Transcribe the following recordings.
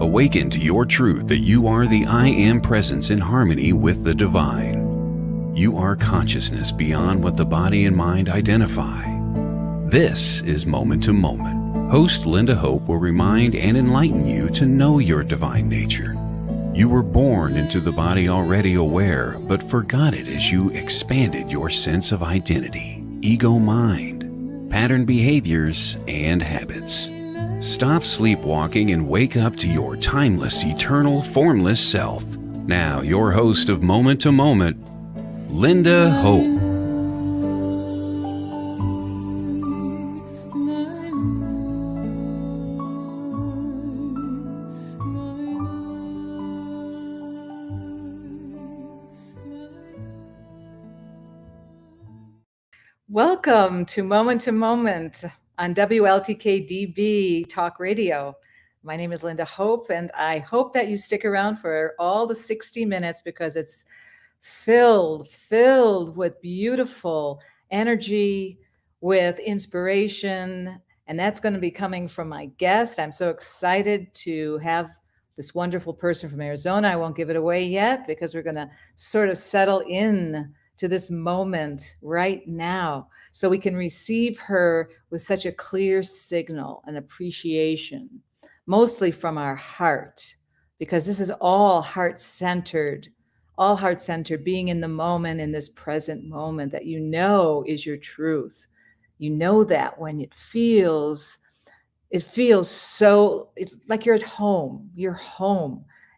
Awaken to your truth that you are the I Am presence in harmony with the divine. You are consciousness beyond what the body and mind identify. This is Moment to Moment. Host Lynda Hope will remind and enlighten you to know your divine nature. You were born into the body already aware, but forgot it as you expanded your sense of identity, ego mind, pattern behaviors, and habits. Stop sleepwalking and wake up to your timeless, eternal, formless self. Now, your host of Moment to Moment, Lynda Hope. Welcome to Moment on WLTK-DB Talk Radio. My name is Lynda Hope, and I hope that you stick around for all the 60 minutes because it's filled with beautiful energy, with inspiration, and that's going to be coming from my guest. I'm so excited to have this wonderful person from Arizona. I won't give it away yet because we're going to sort of settle in to this moment right now so we can receive her with such a clear signal and appreciation, mostly from our heart, because this is all heart-centered, being in the moment, in this present moment that you know is your truth. You know that when it feels so like you're at home,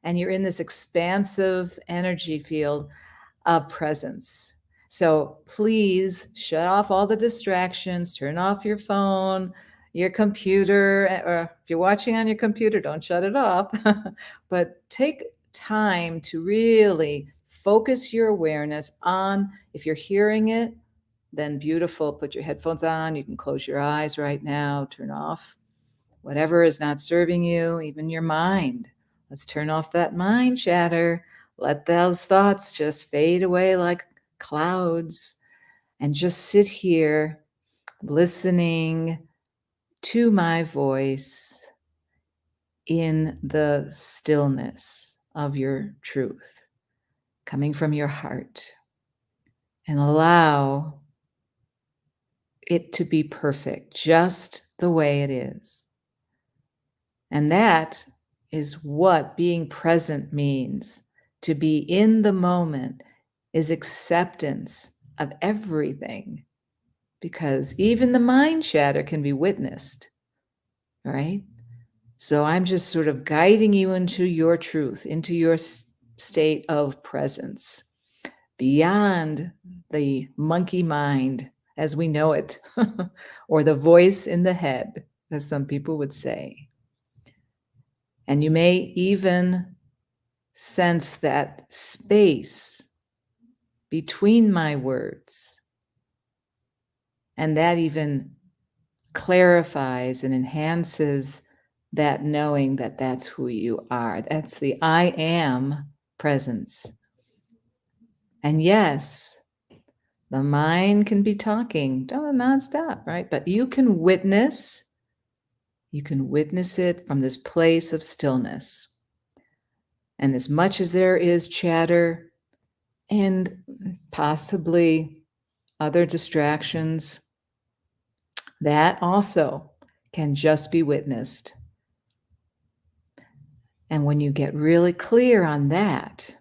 and you're in this expansive energy field of presence. So please shut off all the distractions, turn off your phone, your computer, or if you're watching on your computer, don't shut it off, but take time to really focus your awareness on, if you're hearing it, then beautiful, put your headphones on, you can close your eyes right now, turn off whatever is not serving you, even your mind. Let's turn off that mind chatter. Let those thoughts just fade away like clouds and just sit here listening to my voice in the stillness of your truth coming from your heart, and allow it to be perfect just the way it is. And that is what being present means. To be in the moment is acceptance of everything, because even the mind chatter can be witnessed, right? So I'm just sort of guiding you into your truth, into your state of presence, beyond the monkey mind as we know it, or the voice in the head, as some people would say. And you may even sense that space between my words, and that even clarifies and enhances that knowing that that's who you are. That's the I am presence. And yes, the mind can be talking nonstop, right? But you can witness it from this place of stillness. And as much as there is chatter and possibly other distractions, that also can just be witnessed. And when you get really clear on that,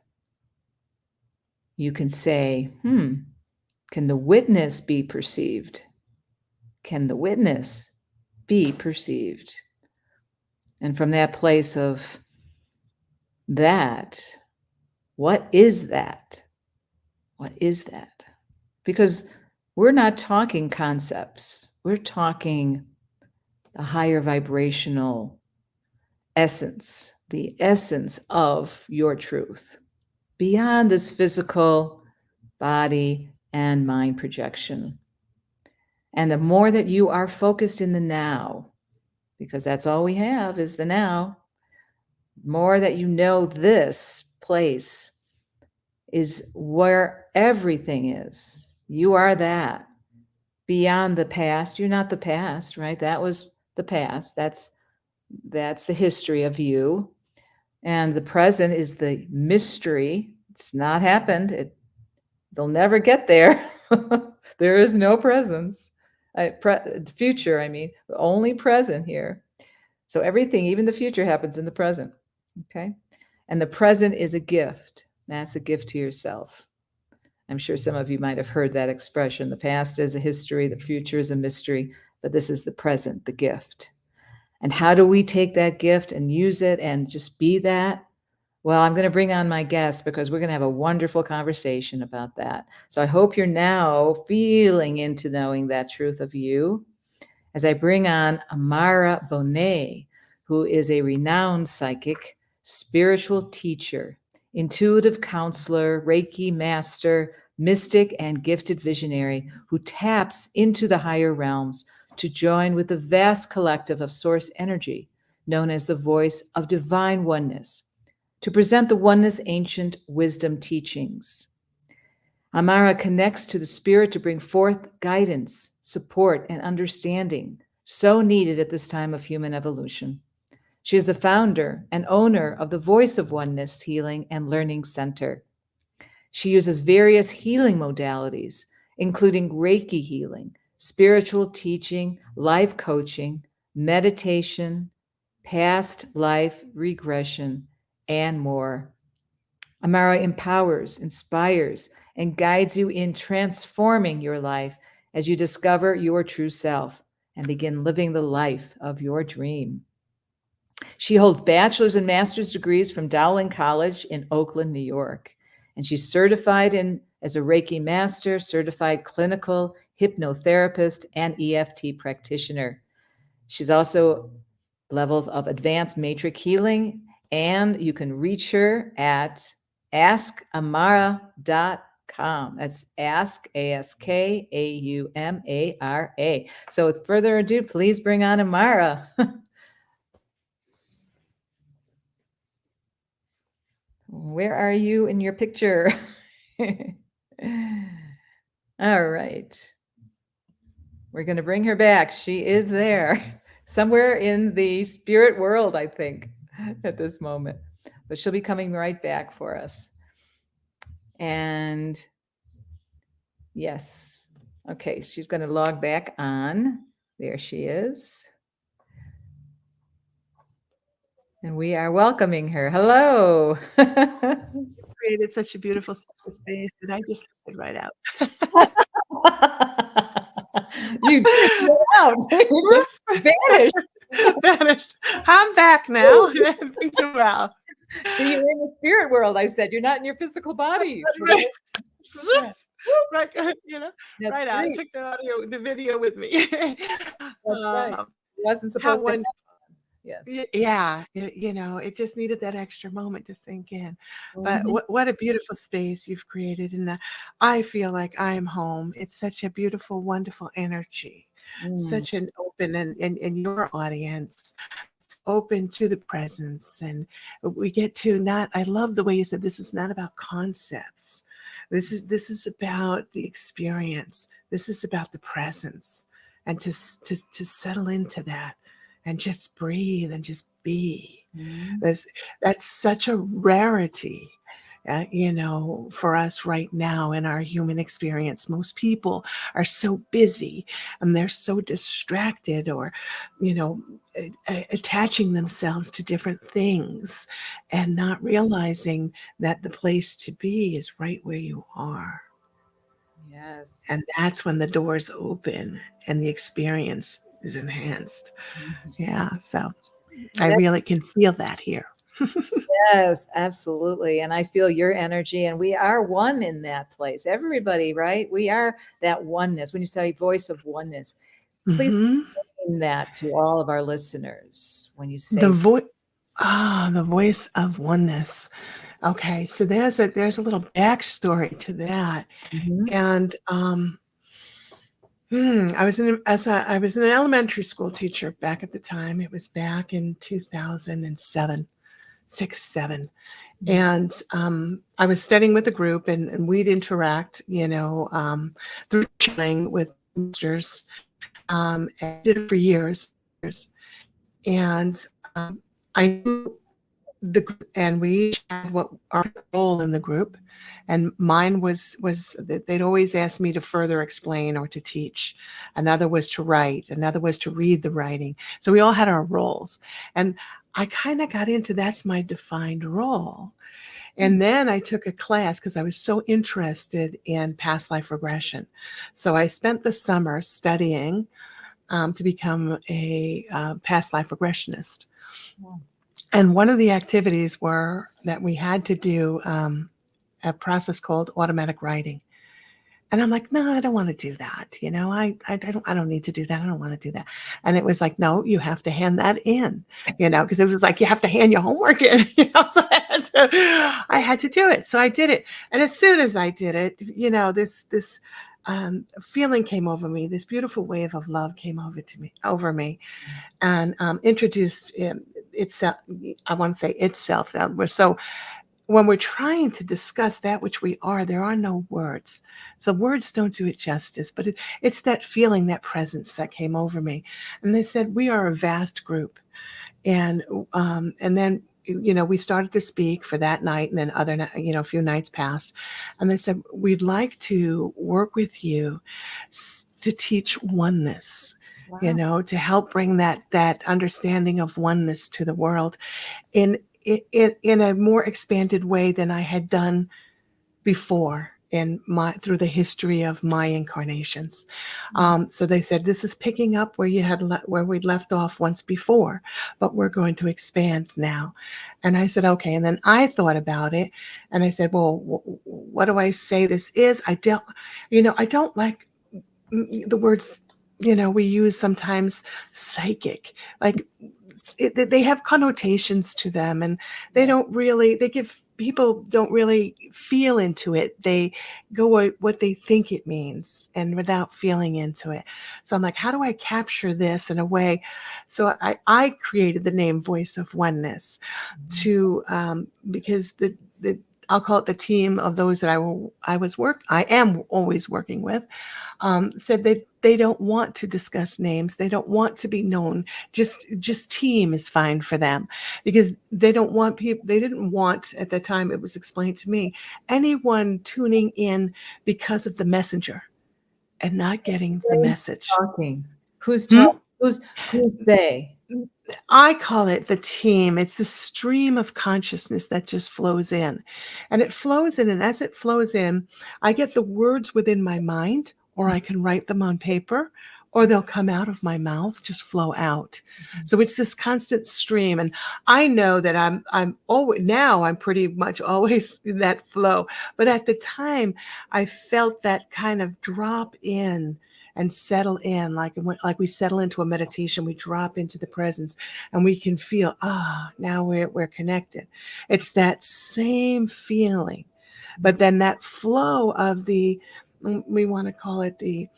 you can say, can the witness be perceived? Can the witness be perceived? And from that place of that, what is that? What is that? Because we're not talking concepts. We're talking the higher vibrational essence, the essence of your truth, beyond this physical body and mind projection. And the more that you are focused in the now, because that's all we have is the now, more that you know this place is where everything is. You are that. beyond the past. You're not the past, right? That was the past. That's the history of you. And the present is the mystery. It's not happened. They'll never get there. There is no presence. Future, I mean, only present here. So everything, even the future, happens in the present. Okay. And the present is a gift. That's a gift to yourself. I'm sure some of you might have heard that expression. The past is a history, the future is a mystery, but this is the present, the gift. And how do we take that gift and use it and just be that? Well, I'm going to bring on my guest because we're going to have a wonderful conversation about that. So I hope you're now feeling into knowing that truth of you as I bring on Aumara Bonnet, who is a renowned psychic, spiritual teacher, intuitive counselor, Reiki master, mystic, and gifted visionary who taps into the higher realms to join with the vast collective of source energy known as the voice of divine oneness, to present the oneness ancient wisdom teachings. Aumara connects to the spirit to bring forth guidance, support, and understanding so needed at this time of human evolution. She is the founder and owner of the Voice of Oneness Healing and Learning Center. She uses various healing modalities, including Reiki healing, spiritual teaching, life coaching, meditation, past life regression, and more. Aumara empowers, inspires, and guides you in transforming your life as you discover your true self and begin living the life of your dream. She holds bachelor's and master's degrees from Dowling College in Oakland, New York. And she's certified as a Reiki master, certified clinical hypnotherapist, and EFT practitioner. She's also levels of advanced matrix healing, and you can reach her at askaumara.com. That's ask, ASKAUMARA. So with further ado, please bring on Aumara. Where are you in your picture? All right. We're going to bring her back. She is there somewhere in the spirit world, I think, at this moment. But she'll be coming right back for us. And yes. Okay, she's going to log back on. There she is. And we are welcoming her. Hello. Created such a beautiful space that I just took it right out. You out. You just vanished. Vanished. I'm back now. Thanks a while. So you're in the spirit world, I said. You're not in your physical body. Right. Right, That's right out. I took the video with me. Right. It wasn't supposed to happen. Yes. Yeah, it just needed that extra moment to sink in. But what a beautiful space you've created. And I feel like I am home. It's such a beautiful, wonderful energy. Such an open and your audience open to the presence. And we get to I love the way you said this is not about concepts. This is about the experience. This is about the presence. And to settle into that. And just breathe and just be. That's such a rarity, for us right now in our human experience. Most people are so busy and they're so distracted or, attaching themselves to different things and not realizing that the place to be is right where you are. Yes. And that's when the doors open and the experience is enhanced. Yeah, so I really can feel that here. Yes, absolutely. And I feel your energy, and we are one in that place. Everybody, right? We are that oneness. When you say voice of oneness, please explain that to all of our listeners when you say the voice of oneness. Okay, so there's a little backstory to that. And I was an elementary school teacher back at the time. It was back in 2007, 6, 7. And I was studying with a group and we'd interact, through channeling with masters, and did it for years. And I knew the group, and we each had what our role in the group. And mine was that they'd always ask me to further explain or to teach. Another was to write. Another was to read the writing. So we all had our roles. And I kind of got into that's my defined role. And then I took a class because I was so interested in past life regression. So I spent the summer studying to become a past life regressionist. Wow. And one of the activities were that we had to do a process called automatic writing. And I'm like, no, I don't want to do that. You know, I don't need to do that. I don't want to do that. And it was like, no, you have to hand that in, you know, because it was like, you have to hand your homework in, you know, so I had to do it. So I did it. And as soon as I did it, you know, this feeling came over me. This beautiful wave of love came over me and introduced itself. I want to say itself. So when we're trying to discuss that which we are, there are no words. So words don't do it justice, but it's that feeling, that presence that came over me. And they said, we are a vast group. And then, you know, we started to speak for that night, and then a few nights passed. And they said, we'd like to work with you to teach oneness. Wow. You know, to help bring that understanding of oneness to the world in a more expanded way than I had done before through the history of my incarnations. So they said, this is picking up where we'd left off once before, but we're going to expand now. And I said, okay. And then I thought about it, and I said, well, what do I say this is? I don't like the words, you know, we use sometimes psychic, like they have connotations to them, and people don't really feel into it. They go what they think it means and without feeling into it. So I'm like, how do I capture this in a way? So I created the name Voice of Oneness because I'll call it the team of those that I am always working with, said that they don't want to discuss names. They don't want to be known. Just team is fine for them, because they don't want people. They didn't want, at the time it was explained to me, anyone tuning in because of the messenger and not getting the message. Talking. Who's talking? Who's they? I call it the team. It's the stream of consciousness that just flows in. And it flows in. And as it flows in, I get the words within my mind, or I can write them on paper, or they'll come out of my mouth, just flow out. So it's this constant stream. And I know that I'm pretty much always in that flow. But at the time, I felt that kind of drop in and settle in, like we settle into a meditation. We drop into the presence, and we can feel, now we're connected. It's that same feeling, but then that flow of we want to call it the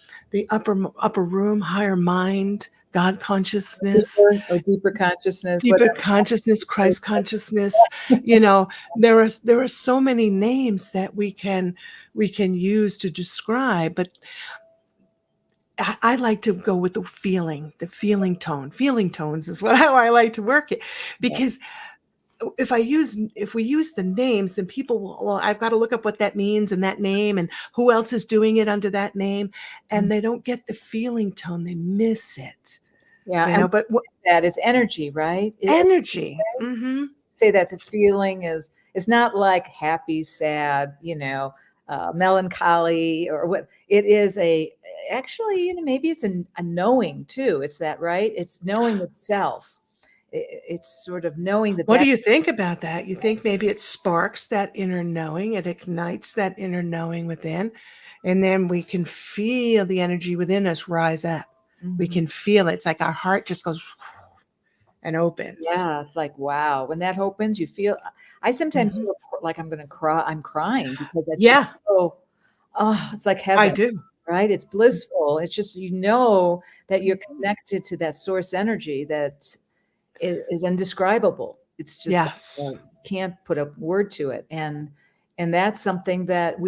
upper room, higher mind, God consciousness, deeper consciousness, deeper consciousness, Christ consciousness. You know, there are so many names that we can use to describe, but I like to go with the feeling tone. Feeling tones is how I like to work it, because if we use the names, then people will, well, I've got to look up what that means and that name and who else is doing it under that name, and they don't get the feeling tone. They miss it. Yeah, you know. But that is energy, right? Energy. Mm-hmm. Say that the feeling is not like happy, sad, melancholy, or what it is. Actually, maybe it's a knowing too. It's that, right? It's knowing itself. It's sort of knowing that. What do you think about that? You think maybe it sparks that inner knowing, it ignites that inner knowing within, and then we can feel the energy within us rise up. Mm-hmm. We can feel it. It's like our heart just goes and opens. Yeah, it's like, wow. When that opens, you feel, I sometimes feel like I'm going to cry. I'm crying because it's it's like heaven. I do. Right? It's blissful. It's just, that you're connected to that source energy that is indescribable. It's just, can't put a word to it. And that's something that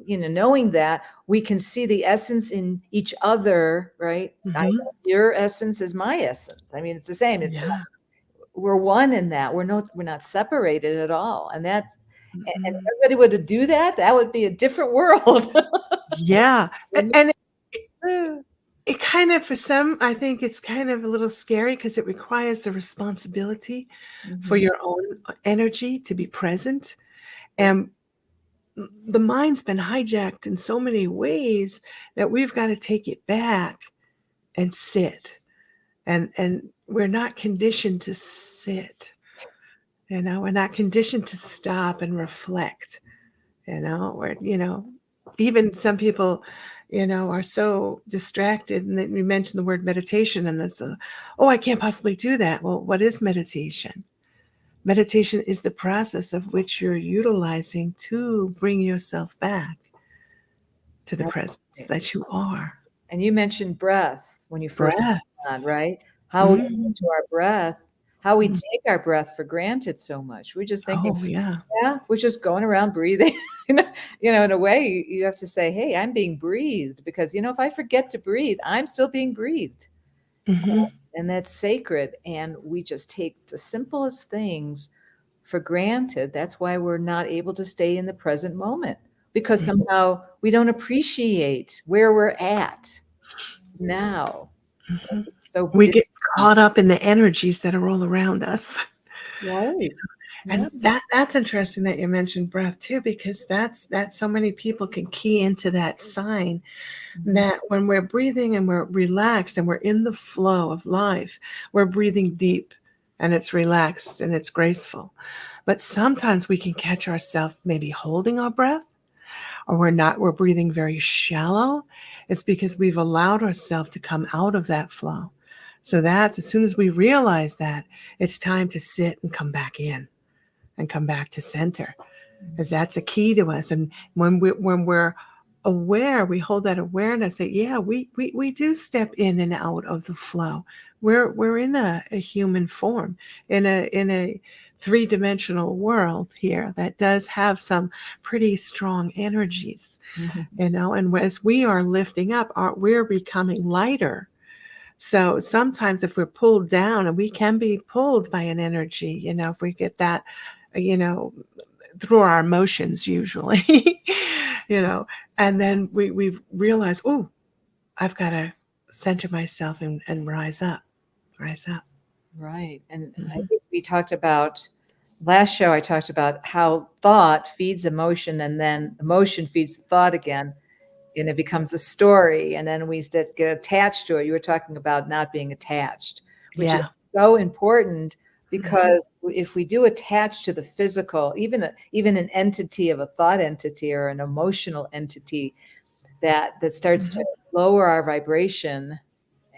knowing that, we can see the essence in each other, right? Mhm. Your essence is my essence. I mean, it's the same. Yeah. We're one in that. We're not separated at all. And and Mhm. everybody were to do that, that would be a different world. Yeah, and Mhm. it kind of, for some, I think it's kind of a little scary because it requires the responsibility for your own energy to be present, and the mind's been hijacked in so many ways that we've got to take it back and sit, and we're not conditioned to sit, we're not conditioned to stop and reflect, or even some people are so distracted, and then we mentioned the word meditation, and it's oh, I can't possibly do that. Well, what is meditation? Meditation is the process of which you're utilizing to bring yourself back to the presence Right. that you are. And you mentioned breath when you first Breath. came on, right? How we get Mhm. into our breath, how we Mhm. take our breath for granted so much. We're just thinking, Oh, yeah. yeah, we're just going around breathing. In a way, you have to say, hey, I'm being breathed, because, if I forget to breathe, I'm still being breathed. Mhm. And that's sacred. And we just take the simplest things for granted. That's why we're not able to stay in the present moment, because somehow we don't appreciate where we're at now. Mhm. So We it's get caught up in the energies that are all around us. right. Yeah. And that's interesting that you mentioned breath too, because that's so many people can key into that sign Mhm. that when we're breathing and we're relaxed and we're in the flow of life, we're breathing deep and it's relaxed and it's graceful. But sometimes we can catch ourselves maybe holding our breath, or we're breathing very shallow. It's because we've allowed ourselves to come out of that flow. So that's, as soon as we realize that, it's time to sit and come back in and come back to center, because that's a key to us. And when we're aware, we hold that awareness that, yeah, we do step in and out of the flow. We're in a human form, in a three-dimensional world here that does have some pretty strong energies, Mhm. and as we are lifting up, we're becoming lighter. So sometimes if we're pulled down, and we can be pulled by an energy, if we get that, you know, through our emotions usually, you know, and then we realize, oh, I've got to center myself and rise up. Right. And I Mhm. think we talked about last show, I talked about how thought feeds emotion, and then emotion feeds thought again, and it becomes a story. And then we get attached to it. You were talking about not being attached, which Yeah. is so important, Mhm. because if we do attach to the physical, even an entity of a thought entity or an emotional entity, that starts to Mhm. lower our vibration,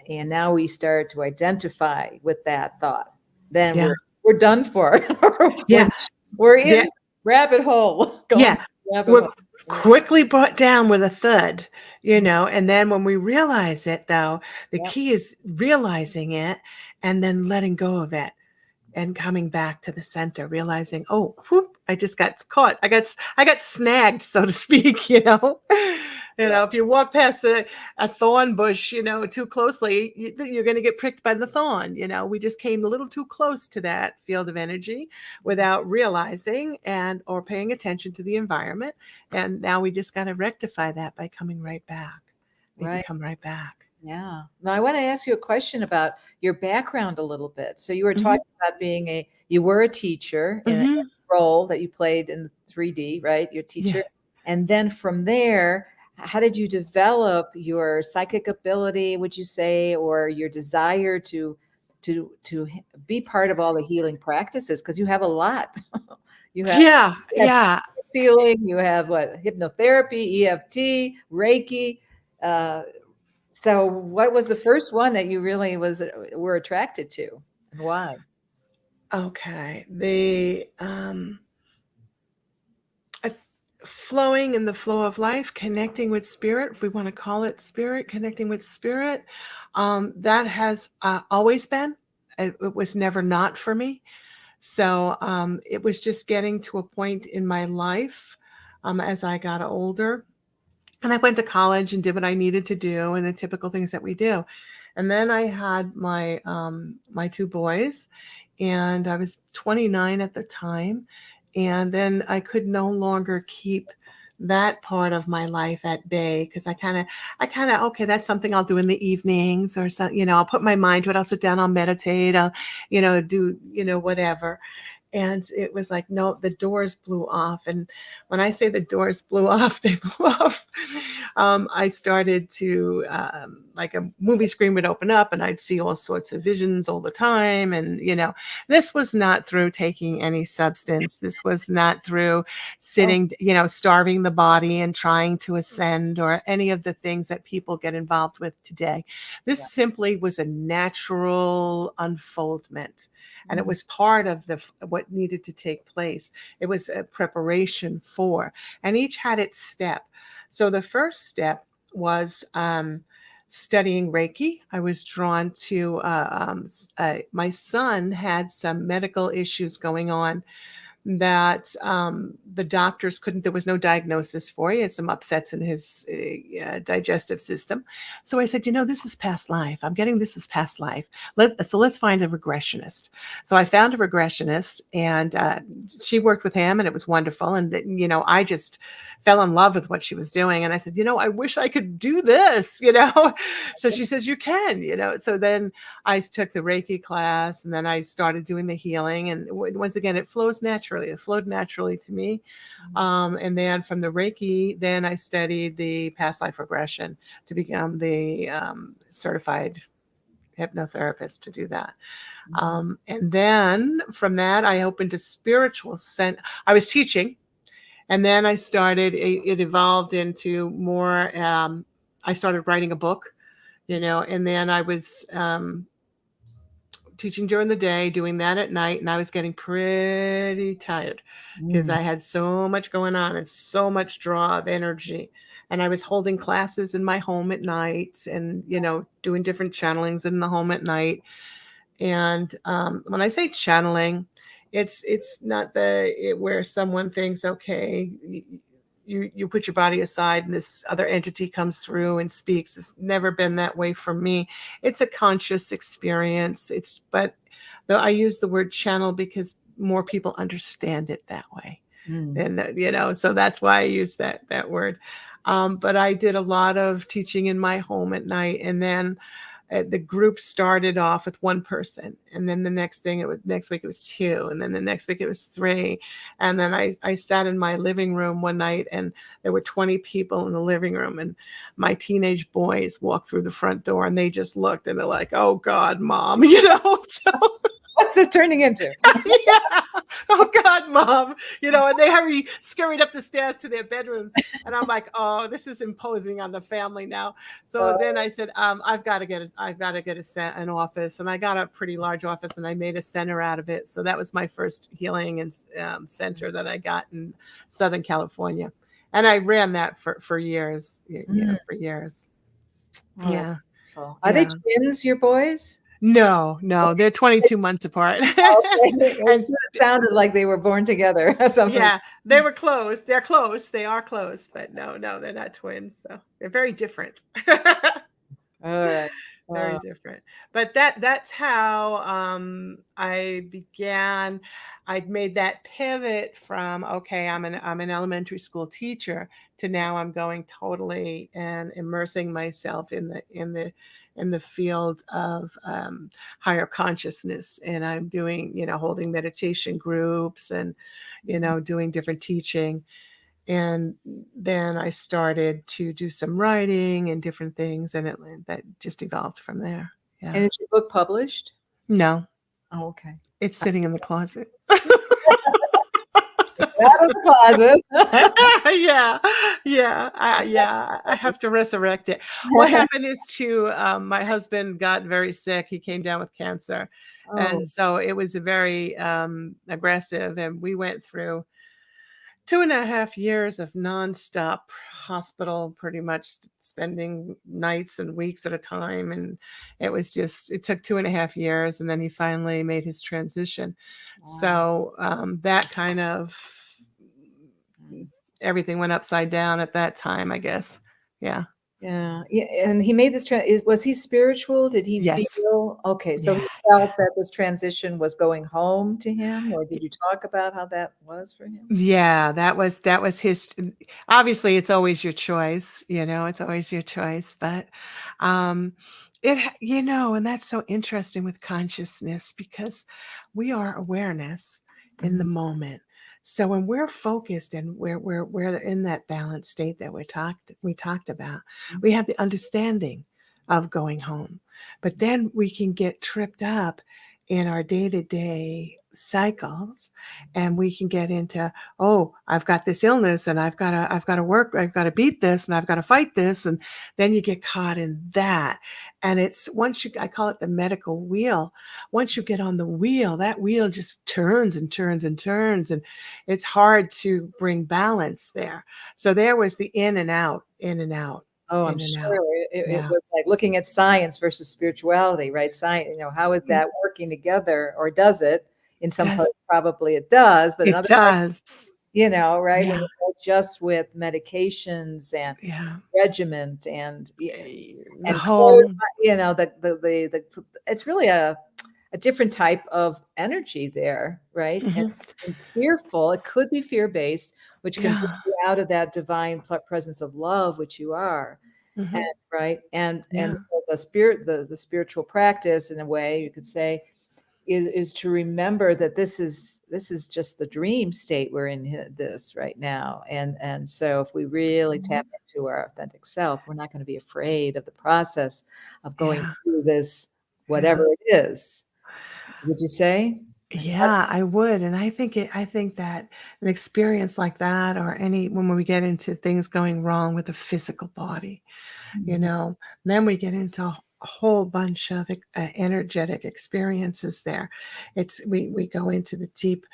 and now we start to identify with that thought, then Yeah. we're done for. we're, Yeah. we're Yeah. in rabbit hole, going Yeah. down rabbit We're hole. Yeah. quickly brought down with a thud, Mhm. and then when we realize it, though, the Yep. key is realizing it and then letting go of it and coming back to the center, realizing, oh, whoop, I just got caught. I got snagged, so to speak, Yeah. if you walk past a thorn bush, too closely, you're going to get pricked by the thorn. We just came a little too close to that field of energy without realizing or paying attention to the environment. And now we just got to rectify that by coming right back. We can Right. come right back. Yeah. Now I want to ask you a question about your background a little bit. So you were Hmm. talking about you were a teacher in a Hmm. role that you played in 3D, right? Your Yeah. teacher. And then from there, how did you develop your psychic ability, would you say, or your desire to be part of all the healing practices? Because you have a lot. You have Yeah. you have Yeah. healing, you have what, hypnotherapy, EFT, Reiki. Uh, so what was the first one that you really were attracted to, and why? Okay. Uh, Flowing in the flow of life, connecting with spirit, if we want to call it spirit, connecting with spirit, that has always been. It was never not for me. So it was just getting to a point in my life as I got older. And I went to college and did what I needed to do and the typical things that we do. And then I had my two boys, and I was 29 at the time. And then I could no longer keep that part of my life at bay because I kind of, okay, that's something I'll do in the evenings or something, I'll put my mind to it. I'll sit down, I'll meditate, I'll, do, whatever. And it was like, no, the doors blew off. And when I say the doors blew off, they blew off. I started to, like a movie screen would open up and I'd see all sorts of visions all the time. And, this was not through taking any substance. This was not through sitting, starving the body and trying to ascend or any of the things that people get involved with today. This simply was a natural unfoldment. And it was part of what needed to take place. It was a preparation for, and each had its step. So the first step was studying Reiki. I was drawn to, my son had some medical issues going on that the doctors couldn't, there was no diagnosis for. He had some upsets in his digestive system. So I said, this is past life. I'm getting this is past life. Let's find a regressionist. So I found a regressionist, and she worked with him, and it was wonderful. And I just fell in love with what she was doing. And I said, I wish I could do this, So she says, you can, So then I took the Reiki class, and then I started doing the healing. And once again, it flows naturally. It flowed naturally to me. And then from the Reiki, then I studied the past life regression to become the certified hypnotherapist to do that. And then from that, I opened a spiritual center. I was teaching, and then I started, it evolved into more, I started writing a book, and then I was teaching during the day, doing that at night, and I was getting pretty tired because I had so much going on and so much draw of energy. And I was holding classes in my home at night and, doing different channelings in the home at night. And when I say channeling, it's not where someone thinks, okay, you put your body aside and this other entity comes through and speaks. It's never been that way for me. It's a conscious experience. But though I use the word channel because more people understand it that way. And, so that's why I use that word. But I did a lot of teaching in my home at night. And then the group started off with one person, and then the next week it was two, and then the next week it was three. And then I sat in my living room one night, and there were 20 people in the living room, and my teenage boys walked through the front door, and they just looked, and they're like, "Oh God, Mom," So what's this turning into? yeah. Oh God, Mom, and they scurried up the stairs to their bedrooms. And I'm like, oh, this is imposing on the family now. So then I said, I've got to get an office. And I got a pretty large office, and I made a center out of it. So that was my first healing and center that I got in Southern California. And I ran that for years, for years. Oh, yeah. Are they twins, your boys? No, they're 22 months apart. Okay. And it sounded like they were born together or something. Yeah, they were close. They're close. They are close, but no, they're not twins. So they're very different. All right. Very different. But that's how I began. I'd made that pivot from, okay, I'm an elementary school teacher, to now I'm going totally and immersing myself in the field of higher consciousness. And I'm doing, holding meditation groups and, doing different teaching. And then I started to do some writing and different things, and that just evolved from there. Yeah. And is your book published? No. Oh, okay. It's sitting in the closet. Out of the closet. Yeah. I have to resurrect it. What happened is my husband got very sick. He came down with cancer. Oh. And so it was a very aggressive, and we went through 2.5 years of nonstop hospital, pretty much spending nights and weeks at a time. And it took 2.5 years. And then he finally made his transition. Wow. So that kind of everything went upside down at that time, I guess. Yeah. Yeah, and he made this was he spiritual? Did he Yes. feel okay, so Yeah. he felt that this transition was going home to him, or did you talk about how that was for him? Yeah, that was his. Obviously, it's always your choice, it's always your choice, but um and that's so interesting with consciousness because we are awareness in the Mhm, moment. So when we're focused and we're in that balanced state that we talked about, mhm, we have the understanding of going home. But then we can get tripped up in our day-to-day cycles, and we can get into, oh, I've got this illness and I've got to work, I've got to beat this and I've got to fight this, and then you get caught in that. And it's I call it the medical wheel. Once you get on the wheel, that wheel just turns and turns and turns, and it's hard to bring balance there. So there was the in and out, in and out, oh, I'm in and out. sure it Yeah. was like looking at science versus spirituality, right? Science, how is Mm, that working together, or does it? In some does parts, probably it does, but in it other parts, does. right, when Yeah. you go just with medications and Yeah. regiment and The clothes, whole. it's really a different type of energy there, right? And Mhm. it's fearful. It could be fear-based, which can bring Yeah. you out of that divine presence of love, which you are. And Mhm. right. And Yeah. so the spiritual practice, in a way, you could say, is to remember that this is just the dream state we're in this right now. And so if we really Mhm. tap into our authentic self, we're not going to be afraid of the process of going Yeah. through this, Yeah. whatever it is. Would you say? And Yeah, I would, and I think that an experience like that, or any when we get into things going wrong with the physical body, you Mhm. know, then we get into a whole bunch of energetic experiences there. We go into the deep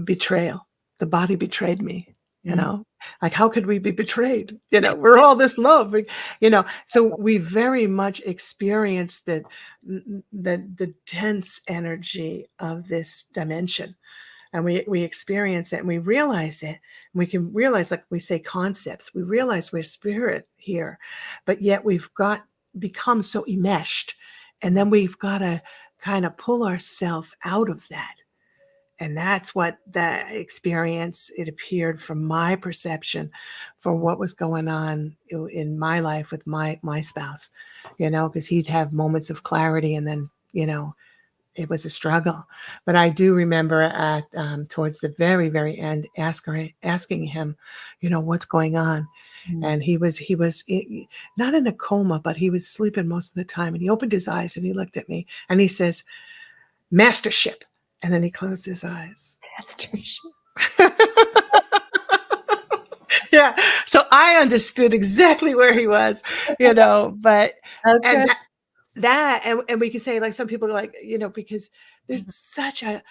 betrayal. The body betrayed me, you Mm, know? Like, how could we be betrayed? We're all this love, so we very much experience the dense energy of this dimension, and we experience it and we realize it. We can realize, like we say, concepts. We realize we're spirit here, but yet we've got become so enmeshed, and then we've got to kind of pull ourselves out of that. And that's what the experience, it appeared from my perception, for what was going on in my life with my spouse, because he'd have moments of clarity, and then, it was a struggle. But I do remember at towards the very, very end, asking him, what's going on. mm, And he was not in a coma, but he was sleeping most of the time. And he opened his eyes and he looked at me and he says, "Mastership." And then he closed his eyes. Masturbation. Yeah. So I understood exactly where he was, but and Okay. and we can say, like, some people are like, because there's Mhm. such a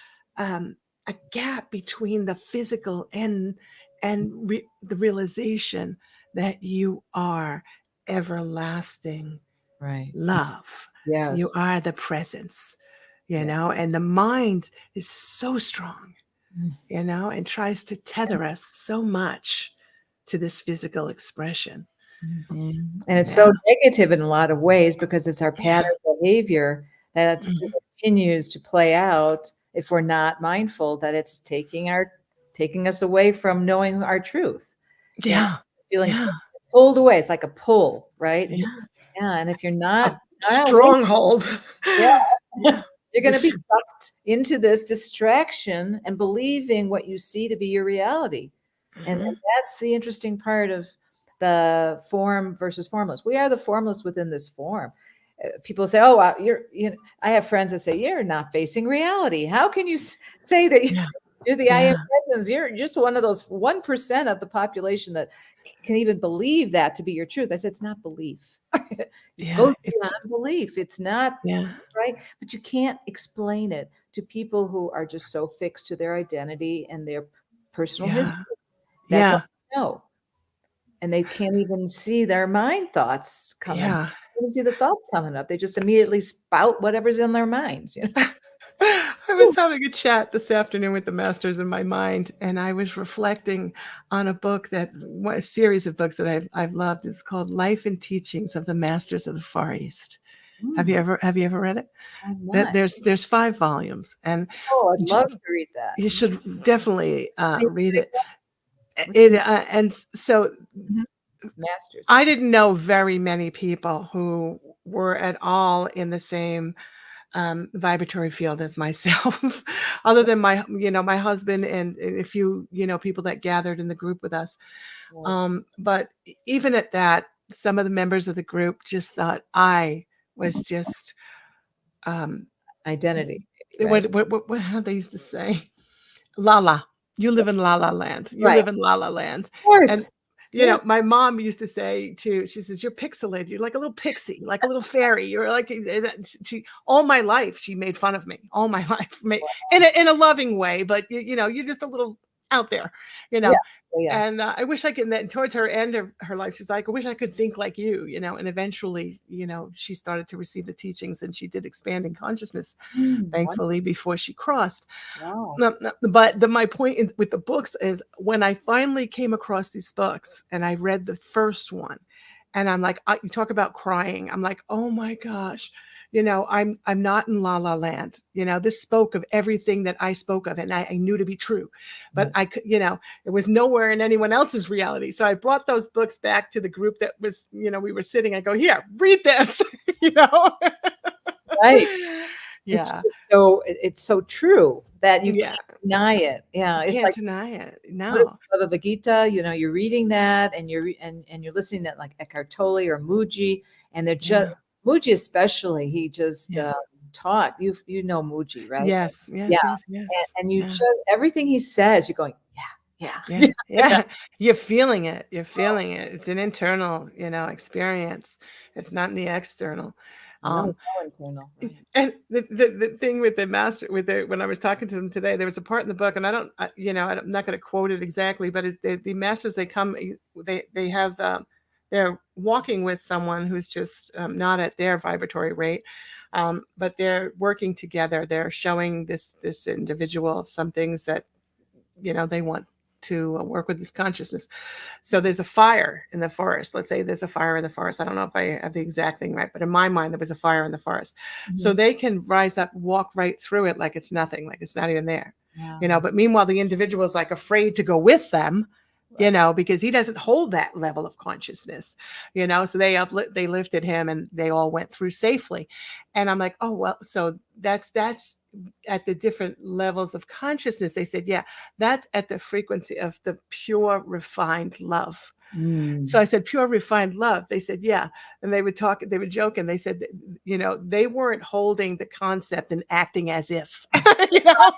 gap between the physical and the realization that you are everlasting Right. love. You Yes. are the presence, Yeah. and the mind is so strong, Mm. and tries to tether us so much to this physical expression. Mhm. And it's Yeah. so negative in a lot of ways because it's our Yeah. pattern behavior that Mhm. just continues to play out if we're not mindful that it's taking us away from knowing our truth. You know, Yeah. feeling Yeah. pulled away. It's like a pull, right? And Yeah. yeah, and if you're A not awake, stronghold. yeah, Yeah. you're gonna be This. sucked into this distraction and believing what you see to be your reality. And Mhm. that's the interesting part of the form versus formless. We are the formless within this form. People say, "Oh, I have friends that say you're not facing reality. How can you say that Yeah. you're the I am Yeah. presence? You're just one of those 1% of the population that can even believe that to be your truth." I said, "It's not belief. It Yeah. goes It's. beyond belief. It's not Yeah. right, but you can't explain it to people who are just so fixed to their identity and their personal Yeah. history. That's all Yeah. they know. And they can't even see their mind thoughts coming. Yeah. They don't see the thoughts coming up. They just immediately spout whatever's in their minds. I I was having a chat this afternoon with the masters in my mind, and I was reflecting on a book a series of books that I've loved. It's called Life and Teachings of the Masters of the Far East. Have you ever read it? I'm not. There's 5 volumes, and Oh, I'd j love to read that. you should definitely, Name read of it. What's the name? So Masters. I didn't know very many people who were at all in the same vibratory field as myself, other than my husband and a few, people that gathered in the group with us. Right. But even at that, some of the members of the group just thought I was just, um, Identity, right? how they used to say, La La. You live in La La Land. You Right. live in La La Land. Of And, course. Yeah. my mom used to say too, she says, "You're pixelated. You're like a little pixie, like a little fairy. You're like," she all my life, she made fun of me. All my life, in a loving way, but you're just a little out there, you Yeah. know. Yeah. And I wish I could, then towards her end of her life, she's like, "I wish I could think like you," and eventually, she started to receive the teachings, and she did expanding consciousness, thankfully, before she crossed. Wow. No, no, but my point with the books is when I finally came across these books and I read the first one, and I'm like, you talk about crying. I'm like, oh my gosh, I'm not in La La Land. This spoke of everything that I spoke of, and I knew to be true, but I could, it was nowhere in anyone else's reality. So I brought those books back to the group that was, we were sitting. I go, here, read this, you know. Right. It's Yeah. just it's so true that you Yeah. can't deny it. Yeah. You It's can't like, deny it. what is No. the Bhagavad Gita? You're reading that and you're listening to like Eckhart Tolle or Muji, and they're just Yeah. Muji especially. He just Yeah. taught you know Muji, right? Yes, Yeah. yes, yes, yes. And you Yeah. just everything he says, you're going, yeah, Yeah. yeah. Yeah. You're feeling it. You're feeling it. It's an internal, experience. It's not in the external. No, Um, it's all internal, right? and the thing with the master when I was talking to them today, there was a part in the book, and I'm not going to quote it exactly, but it's the masters, they have they're walking with someone who's just not at their vibratory rate, but they're working together. They're showing this individual some things that they want to work with this consciousness. So there's a fire in the forest. Let's say there's a fire in the forest. I don't know if I have the exact thing right, but in my mind, there was a fire in the forest. So Mhm. they can rise up, walk right through it like it's nothing, like it's not even there. Wow. But meanwhile, the individual is like afraid to go with them, because he doesn't hold that level of consciousness, so they lifted him and they all went through safely. And I'm like, oh, well, so that's at the different levels of consciousness. They said, yeah, that's at the frequency of the pure, refined love. So Mm. I said, pure, refined love. They said, yeah. And they would joke, and they said, they weren't holding the concept and acting as if, you know.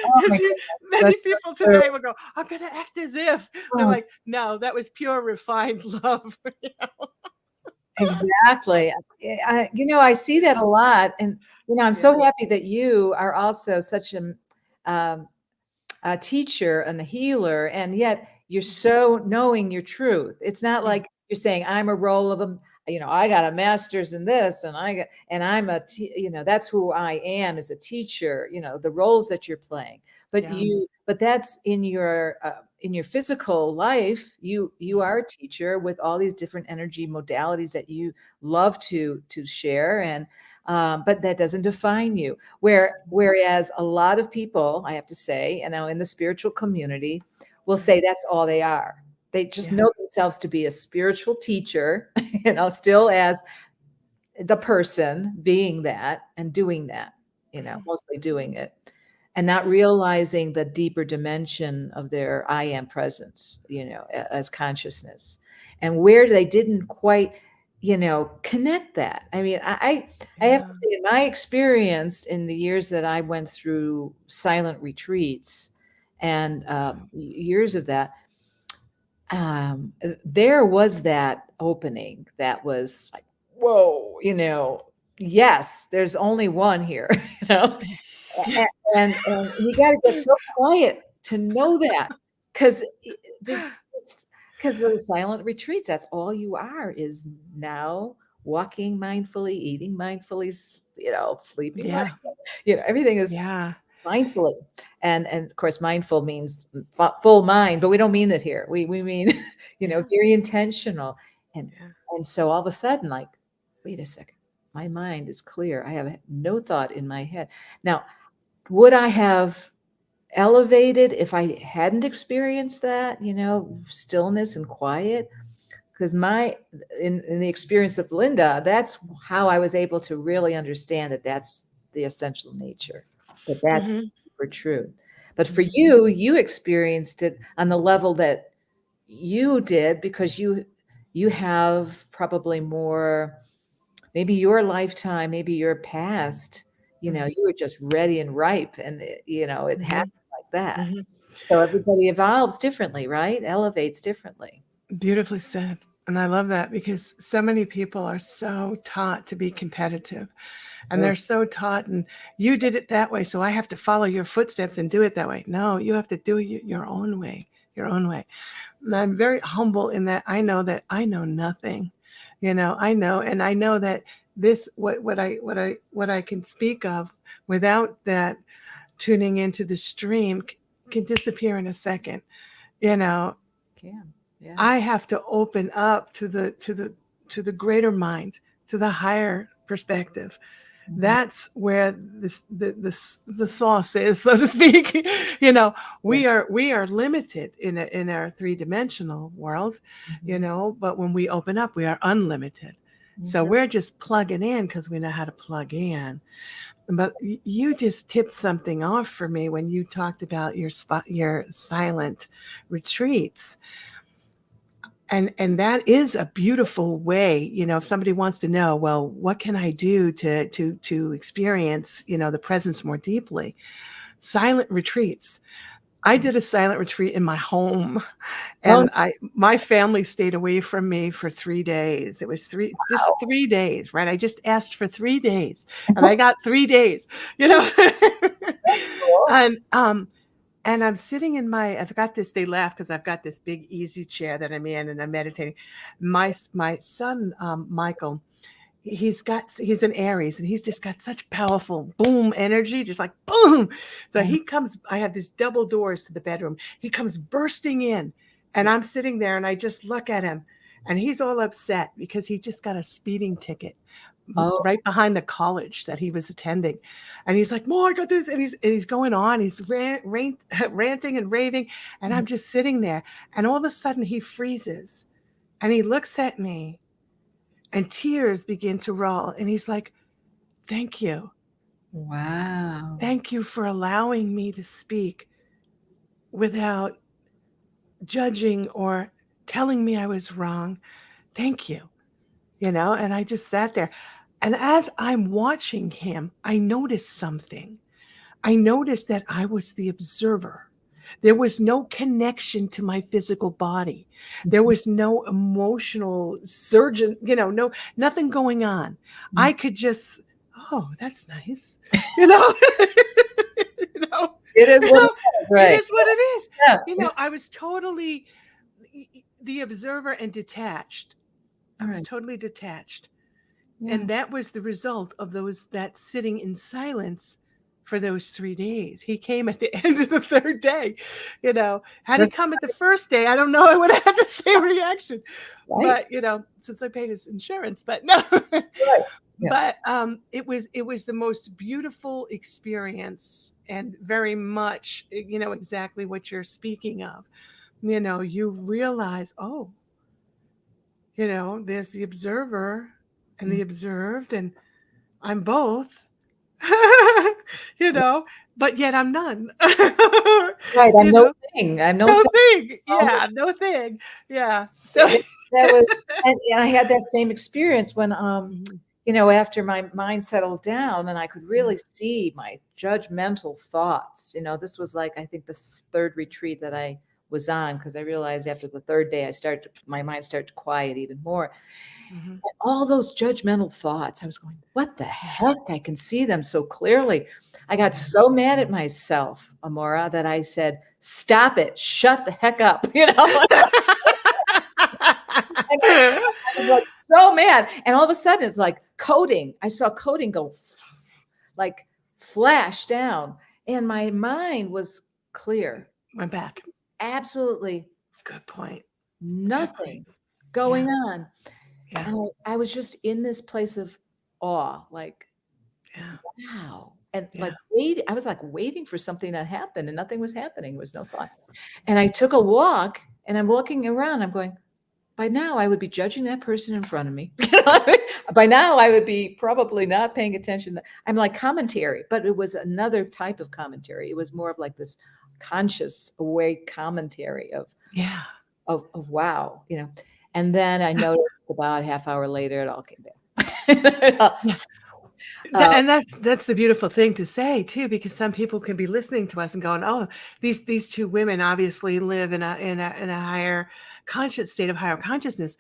Oh my Because goodness, many that's people so true. today will go, I'm going to act as if. They're Oh, like, no, that was pure, refined love. exactly. I see that a lot, and I'm Yeah. so happy that you are also such um, a teacher and a healer, and yet you're so knowing your truth. It's not Yeah. like you're saying I'm a role of a, I got a master's in this, and I'm that's who I am as a teacher. The roles that you're playing, but Yeah. but that's in your physical life. You are a teacher with all these different energy modalities that you love to share, and but that doesn't define you. Whereas a lot of people, I have to say, in the spiritual community, will say that's all they are. They just Yeah. know themselves to be a spiritual teacher, still as the person being that and doing that, mostly doing it and not realizing the deeper dimension of their I am presence, as consciousness, and where they didn't quite, connect that. I mean, I have to Yeah. say, in my experience in the years that I went through silent retreats and years of that, there was that opening that was like, whoa, yes, there's only one here, you know, and you got to get so quiet to know that, because because the silent retreats, that's all you are, is now walking mindfully, eating mindfully, sleeping Yeah. mindfully. Everything is Yeah. mindfully. And of course, mindful means full mind, but we don't mean that here. We mean, Yeah. very intentional. And Yeah. and so all of a sudden, like, wait a second, my mind is clear. I have no thought in my head. Now, would I have elevated if I hadn't experienced that, stillness and quiet? Because in the experience of Lynda, that's how I was able to really understand that that's the essential nature, that that's Mhm. for true. But for Mhm. you experienced it on the level that you did because you have probably more, maybe your lifetime, maybe your past, Mhm. you were just ready and ripe, and it Mhm. happened like that. Mhm. So everybody evolves differently, right? Elevates differently. Beautifully said. And I love that because so many people are so taught to be competitive, and Oh, they're so taught, and you did it that way, so I have to follow your footsteps and do it that way. No, you have to do it your own way, your own way. And I'm very humble in that I know nothing. I know, and I know that this what I can speak of without that tuning into the stream can disappear in a second. You know, can. Yeah. I have to open up to the greater mind, to the higher perspective. Mhm. That's where the sauce is, so to speak. you know, Yeah. we are limited in our three-dimensional world, Mhm. but when we open up, we are unlimited. So Mhm. we're just plugging in because we know how to plug in. But you just tipped something off for me when you talked about your silent retreats. And that is a beautiful way, if somebody wants to know, well, what can I do to experience, the presence more deeply? Silent retreats. I did a silent retreat in my home, Oh, and my family stayed away from me for 3 days. It was just 3 days, right? I just asked for 3 days, and I got 3 days, you know? cool. And, I'm sitting I've got this, they laugh because I've got this big easy chair that I'm in and I'm meditating. My son, Michael, he's an Aries, and he's just got such powerful boom energy, just like boom. So Mhm. he comes, I have these double doors to the bedroom. He comes bursting in, and Yeah. I'm sitting there and I just look at him, and he's all upset because he just got a speeding ticket Oh. right behind the college that he was attending. And he's like, "More, I got this." And he's going on, he's ranting and raving. And Mhm. I'm just sitting there. And all of a sudden he freezes and he looks at me, and tears begin to roll. And he's like, "Thank you. Wow. Thank you for allowing me to speak without judging or telling me I was wrong. Thank you." And I just sat there. And as I'm watching him, I noticed something. I noticed that I was the observer. There was no connection to my physical body. There Mhm. was no emotional surgeon, no, nothing going on. Mhm. I could just, oh, that's nice. You know, you know, It is you what it know, is, it right. is what it is. Yeah. Yeah. I was totally the observer and detached. I was Right. totally detached. Yeah. And that was the result of that sitting in silence for those 3 days. He came at the end of the 3rd day. Had he That's come at the first day, I don't know, I would have had the same reaction. right. But, since I paid his insurance, but no. Right. Yeah. But, it was the most beautiful experience, and very much, exactly what you're speaking of. You realize, "Oh, there's the observer and the Mhm. observed, and I'm both." you Yeah. know, but yet I'm none. Right. I'm you no know, thing. I'm no no thing. thing. Oh, Yeah, no thing. Yeah. So that that was, and I had that same experience when, Mhm. after my mind settled down and I could really Mhm. see my judgmental thoughts. This was like, I think, the third retreat that I was on, because I realized after the third day, my mind started to quiet even more. Mhm. And all those judgmental thoughts, I was going, what the Yeah. heck? I can see them so clearly. I got Yeah. so mad at myself, Amora, that I said, stop it, shut the heck up. I was like so mad. And all of a sudden it's like coding. I saw coding go like flashed down, and my mind was clear. Went back. Absolutely Good point. nothing point. going on. Yeah. And I was just in this place of awe, like, Yeah. wow. And Yeah. like I was like waiting for something to happen, and nothing was happening. There was no thought. And I took a walk, and I'm walking around. I'm going, by now I would be judging that person in front of me. By now I would be probably not paying attention. I'm like commentary, but it was another type of commentary. It was more of like this conscious, awake commentary of Yeah. wow, And then I noticed about a half hour later, it all came back. And that's the beautiful thing to say too, because some people can be listening to us and going, "Oh, these two women obviously live in a higher conscious state of higher consciousness,"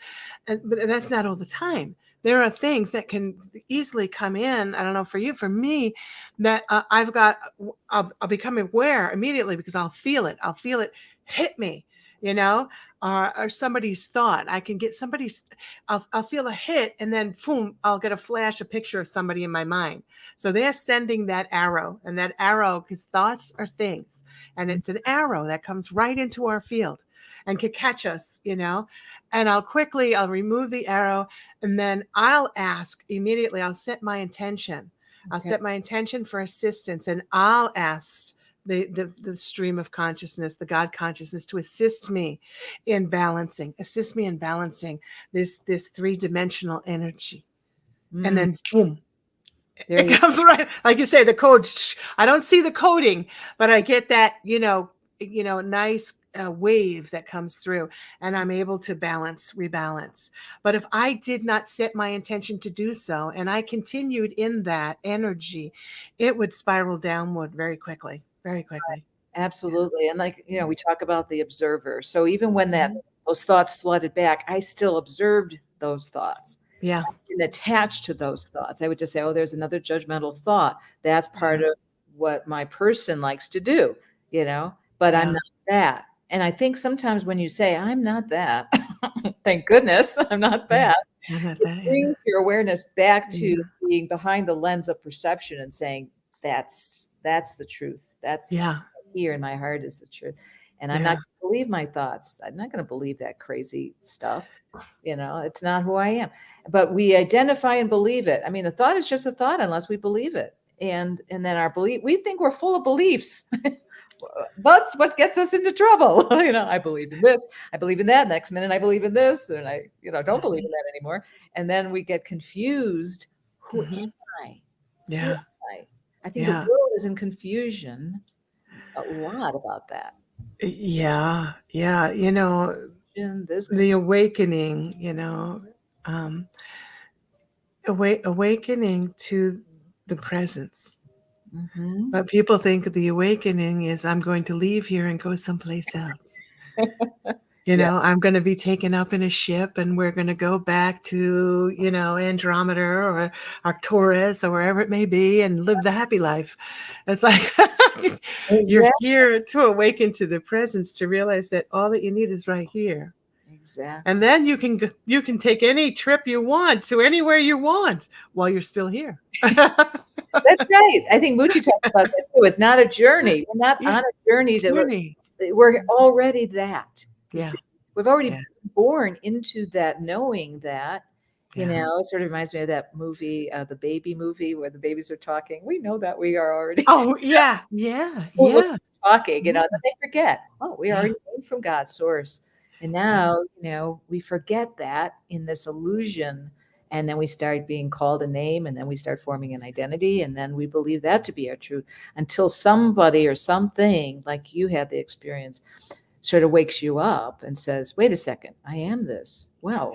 but that's not all the time. There are things that can easily come in. I don't know for you, for me, that I'll become aware immediately because I'll feel it. I'll feel it hit me, or somebody's thought. I can get somebody's. I'll feel a hit, and then boom, I'll get a flash, a picture of somebody in my mind. So they're sending that arrow, and that arrow, because thoughts are things, and it's an arrow that comes right into our field and can catch us, and I'll remove the arrow, and then I'll ask immediately. I'll set my intention. I'll Okay. set my intention for assistance, and I'll ask the stream of consciousness, the God consciousness, to assist me in balancing this three-dimensional energy. And then boom, it comes right, like you say, the code. I don't see the coding, but I get that, nice wave that comes through, and I'm able to rebalance. But if I did not set my intention to do so, and I continued in that energy, it would spiral downward very quickly. Very quickly. Absolutely. And like, we talk about the observer. So even when those thoughts flooded back, I still observed those thoughts. Yeah. I didn't attach to those thoughts. I would just say, oh, there's another judgmental thought. That's part of what my person likes to do, but I'm not that. And I think sometimes when you say, I'm not that, thank goodness I'm not that. I'm not that. It brings your awareness back to being behind the lens of perception and saying, that's the truth. That's here in my heart is the truth. And I'm not going to believe my thoughts. I'm not going to believe that crazy stuff. It's not who I am. But we identify and believe it. I mean, a thought is just a thought unless we believe it. And then our belief, we think we're full of beliefs. That's what gets us into trouble. I believe in this. I believe in that. Next minute, I believe in this. And I, don't believe in that anymore. And then we get confused. Who am I? Yeah. Who am I think the world is in confusion a lot about that. Yeah. Yeah. The awakening, awakening to the presence. Mm-hmm. But people think the awakening is I'm going to leave here and go someplace else. I'm going to be taken up in a ship and we're going to go back to, Andromeda or Arcturus or wherever it may be and live the happy life. It's like you're here to awaken to the presence, to realize that all that you need is right here. Exactly. And then you can take any trip you want to anywhere you want while you're still here. That's right. I think Mucci talked about that too. It's not a journey. We're not on a journey. We're already that. See, we've already been born into that, knowing that, it sort of reminds me of that movie, the baby movie where the babies are talking. We know that we are already. Oh, yeah. Talking, and they forget, we already came from God's source. And now, we forget that in this illusion. And then we start being called a name, and then we start forming an identity. And then we believe that to be our truth until somebody or something, like you had the experience, sort of wakes you up and says, wait a second, I am this. Wow.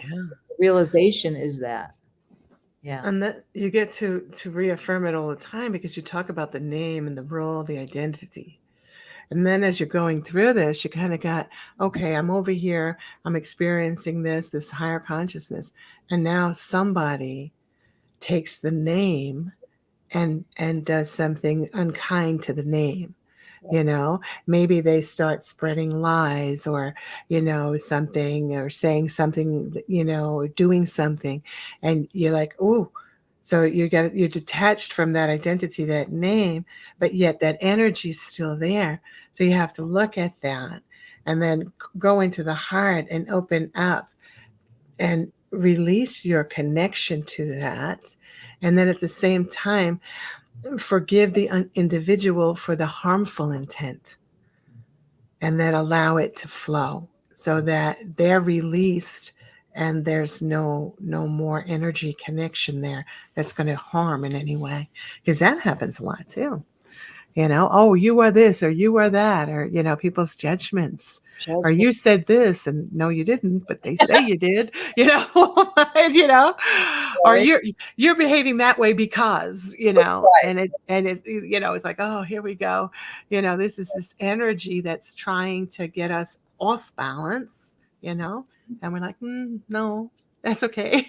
Realization is that. Yeah. And that you get to reaffirm it all the time because you talk about the name and the role, the identity. And then as you're going through this, you kind of got, okay, I'm over here, I'm experiencing this higher consciousness. And now somebody takes the name and does something unkind to the name. Maybe they start spreading lies or, something, or saying something, doing something. And you're like, oh, So you're detached from that identity, that name, but yet that energy is still there. So you have to look at that and then go into the heart and open up and release your connection to that. And then at the same time, forgive the individual for the harmful intent, and then allow it to flow so that they're released and there's no more energy connection there that's going to harm in any way, because that happens a lot too. Oh, you are this or you are that, or people's judgments, or Judgment. you said this and no you didn't but they say you did. And, or Right. you're behaving that way because Right. it's like, oh, here we go. This is this energy that's trying to get us off balance, and we're like, no, that's okay.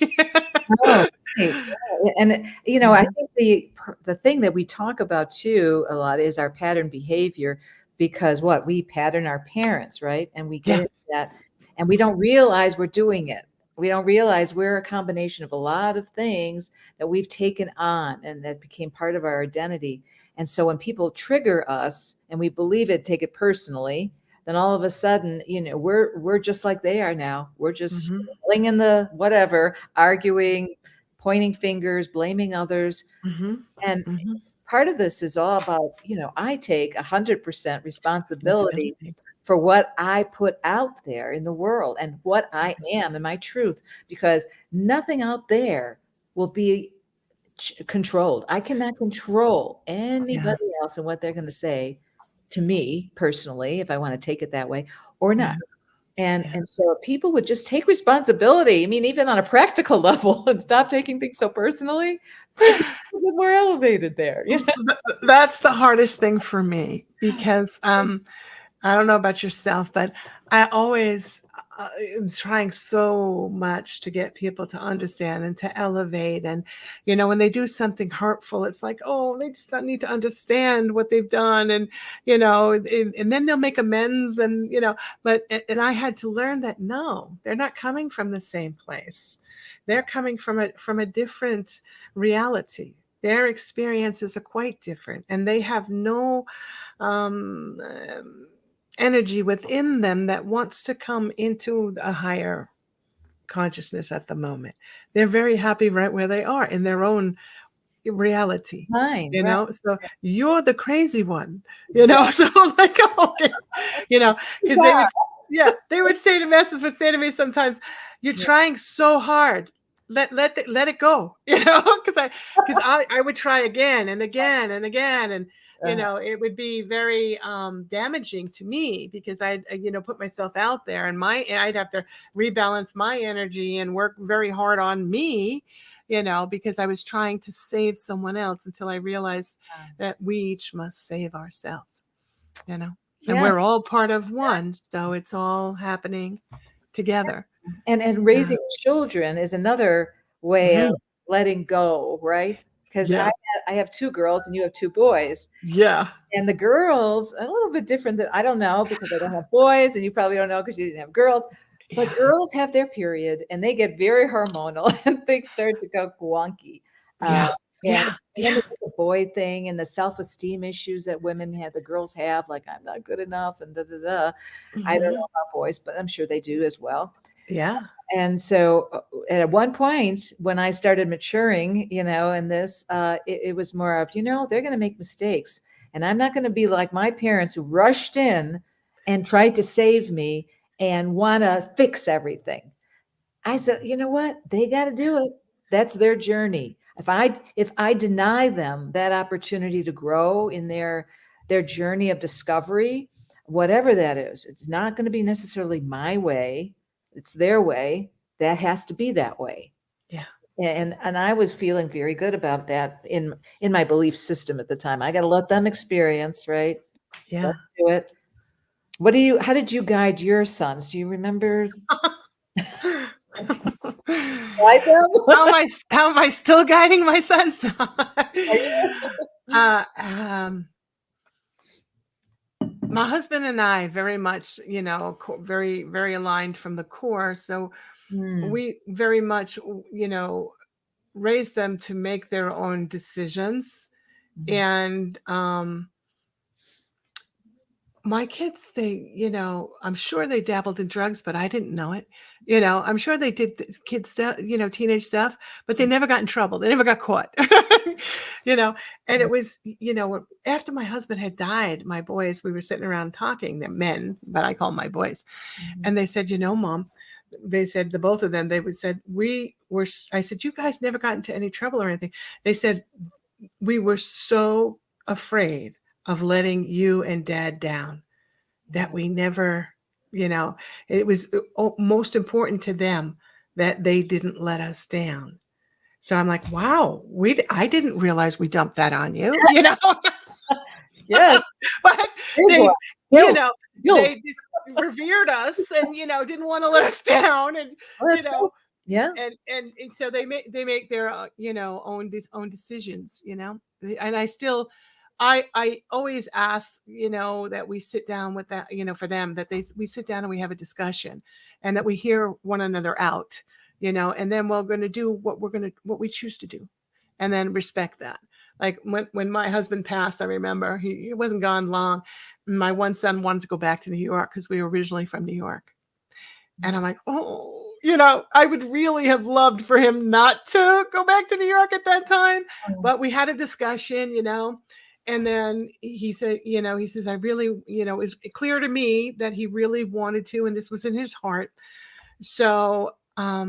Oh, right, right. And I Mhm. think the thing that we talk about too a lot is our pattern behavior, because what we pattern our parents, right? And we get Yeah. into that, and we don't realize we're doing it. We don't realize we're a combination of a lot of things that we've taken on and that became part of our identity. And so when people trigger us and we believe it, take it personally, then all of a sudden, we're just like they are now. We're just Mhm. in the whatever, arguing, pointing fingers, blaming others. Mhm. And Mhm. part of this is all about, I take 100% responsibility Responsibility. for what I put out there in the world and what I am and my truth, because nothing out there will be controlled. I cannot control Yeah. anybody else and what they're going to say to me personally, if I want to take it that way or Yeah. not. And Yeah. and so if people would just take responsibility, I mean, even on a practical level, and stop taking things so personally, it'd be a bit more elevated there, That's the hardest thing for me, because I don't know about yourself, but I always am trying so much to get people to understand and to elevate. And, when they do something hurtful, it's like, oh, they just don't need to understand what they've done. And then they'll make amends. And I had to learn that, no, they're not coming from the same place. They're coming from a different reality. Their experiences are quite different, and they have no um, um, energy within them that wants to come into a higher consciousness at the moment. They're very happy right where they are in their own reality. Fine, right, So you're the crazy one, exactly. so like, okay, because they would, Bizarre. yeah, they would say to Masters would say to me sometimes, you're Yeah. trying so hard. Let it go, because I would try again and again and again, and it would be very damaging to me, because I'd put myself out there, and I'd have to rebalance my energy and work very hard on me, because I was trying to save someone else, until I realized that we each must save ourselves, and Yeah. we're all part of one. So it's all happening together. And Yeah. raising children is another way of Mhm. letting go, right? Because Yeah. I have 2 girls and you have 2 boys. Yeah. And the girls, a little bit different than I don't know, because I don't have boys, and you probably don't know because you didn't have girls. But Yeah. girls have their period and they get very hormonal and things start to go wonky. Uh, Yeah. and Yeah. and then Yeah. the boy thing and the self-esteem issues that women have, the girls have, like I'm not good enough and da da da. I don't know Mhm. about boys, but I'm sure they do as well. Yeah. And so at one point when I started maturing, in this, it was more of, they're going to make mistakes. And I'm not going to be like my parents who rushed in and tried to save me and want to fix everything. I said, you know what? They got to do it. That's their journey. If I deny them that opportunity to grow in their journey of discovery, whatever that is, it's not going to be necessarily my way. It's their way. That has to be that way. Yeah. And I was feeling very good about that in my belief system at the time. I got to let them experience, right? Let Yeah. them do it. How did you guide your sons? Do you remember guide them? How am I still guiding my sons? Are you? uh, um, my husband and I very much, very, very aligned from the core. So Mm, we very much, raise them to make their own decisions. And my kids, I'm sure they dabbled in drugs, but I didn't know it. I'm sure they did kid stuff, teenage stuff, but they never got in trouble. They never got caught. And it was, after my husband had died, my boys, we were sitting around talking, they're men, but I call them my boys. And they said, Mom, they said, the both of them, said, I said, you guys never got into any trouble or anything. They said, we were so afraid of letting you and Dad down that we never, it was most important to them that they didn't let us down. So I'm like, wow, I didn't realize we dumped that on you, Yes. But they, they just revered us and, didn't want to let us down. And, Cool. Yeah. And so they make their, own decisions, and I always ask, that we sit down with that, for them, that we sit down and we have a discussion and that we hear one another out, and then we're going to do what we choose to do, and then respect that. Like when my husband passed, I remember he wasn't gone long. My one son wanted to go back to New York because we were originally from New York. And I'm like, oh, I would really have loved for him not to go back to New York at that time. But we had a discussion, and then he said, he says, I really, it was clear to me that he really wanted to, and this was in his heart. So I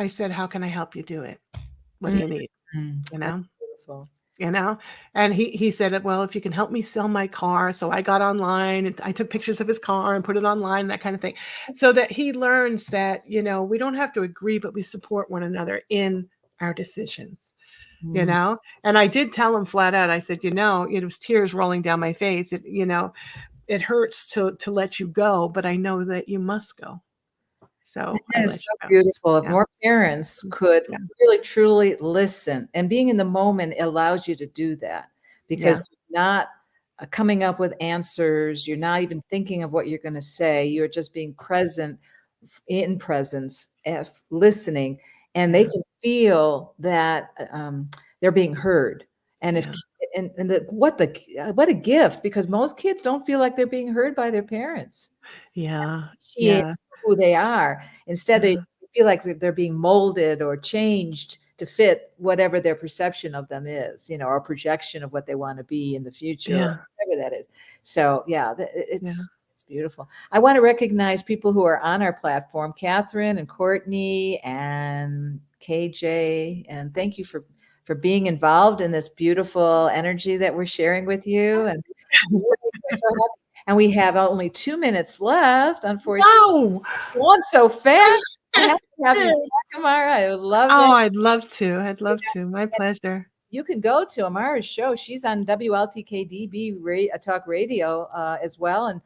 said, how can I help you do it? What do you need? That's beautiful. And he said, well, if you can help me sell my car. So I got online and I took pictures of his car and put it online, that kind of thing, so that he learns that, we don't have to agree, but we support one another in our decisions, and I did tell him flat out, I said, it was tears rolling down my face. It hurts to let you go, but I know that you must go. So that is so beautiful. If more parents could really truly listen, and being in the moment allows you to do that, because you're not coming up with answers. You're not even thinking of what you're going to say. You're just being present, in presence, listening, and they can feel that they're being heard. And what a gift, because most kids don't feel like they're being heard by their parents. Who they are. Instead, they feel like they're being molded or changed to fit whatever their perception of them is, or projection of what they want to be in the future, whatever that is. So it's beautiful. I want to recognize people who are on our platform, Catherine and Courtney and KJ, and thank you for being involved in this beautiful energy that we're sharing with you. And and we have only 2 minutes left, unfortunately. Wow. Going so fast. I have to have you back, Aumara. I would love it. Oh, I'd love to. My pleasure. You can go to Aumara's show. She's on WLTK-DB Talk Radio as well. And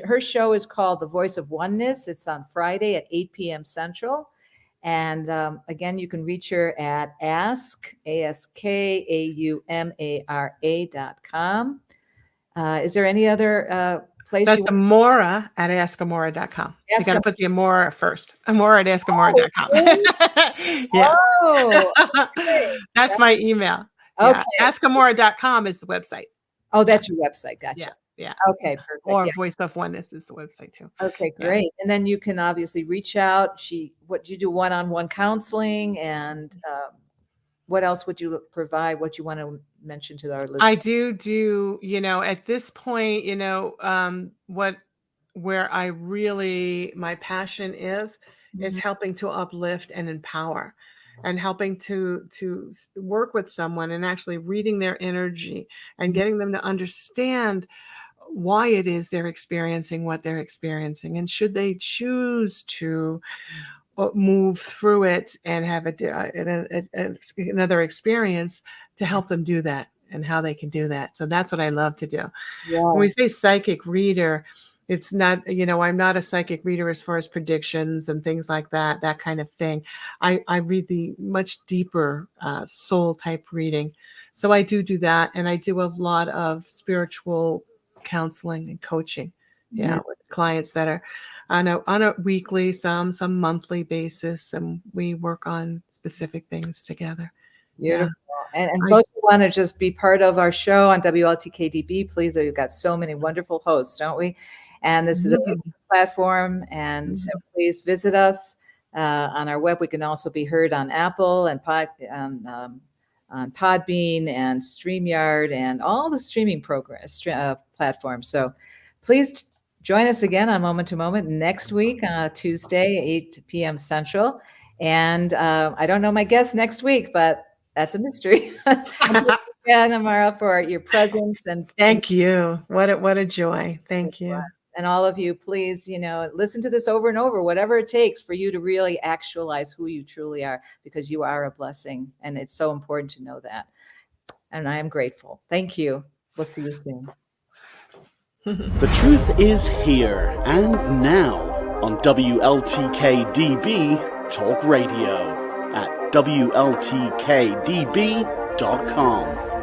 her show is called The Voice of Oneness. It's on Friday at 8 p.m. Central. And again, you can reach her at askaumara.com. Is there any other place? That's Aumara at askaumara.com. You got to put the Aumara first. Aumara at askaumara.com. Okay. That's my email. Okay. Askaumara.com is the website. Oh, that's your website. Gotcha. Yeah. Okay, perfect. Or Voice of Oneness is the website too. Okay, great. Yeah. And then you can obviously reach out. What you do one-on-one counseling, and what else would you provide? What you want to mention to our listeners? I do, at this point, where I really, my passion is helping to uplift and empower, and helping to work with someone and actually reading their energy and getting them to understand why it is they're experiencing what they're experiencing, and should they choose to move through it and have another experience, to help them do that, and how they can do that. So that's what I love to do. Yeah. When we say psychic reader, it's not, I'm not a psychic reader as far as predictions and things like that kind of thing. I read the much deeper soul type reading. So I do that. And I do a lot of spiritual counseling and coaching, with clients that are on a weekly, some monthly basis. And we work on specific things together. Beautiful. And I folks who want to just be part of our show on WLTK-DB, please, we've got so many wonderful hosts, don't we? And this is a beautiful platform. And so please visit us on our web. We can also be heard on Apple and on Podbean and StreamYard and all the streaming platforms. So please join us again on Moment to Moment next week, Tuesday, 8 p.m. Central. And I don't know my guest next week, but that's a mystery. Again, Aumara, for your presence and Thank you. What a joy. Thank you. And all of you, please, listen to this over and over, whatever it takes for you to really actualize who you truly are, because you are a blessing. And it's so important to know that. And I am grateful. Thank you. We'll see you soon. The truth is here and now on WLTK-DB Talk Radio at WLTK-DB.com.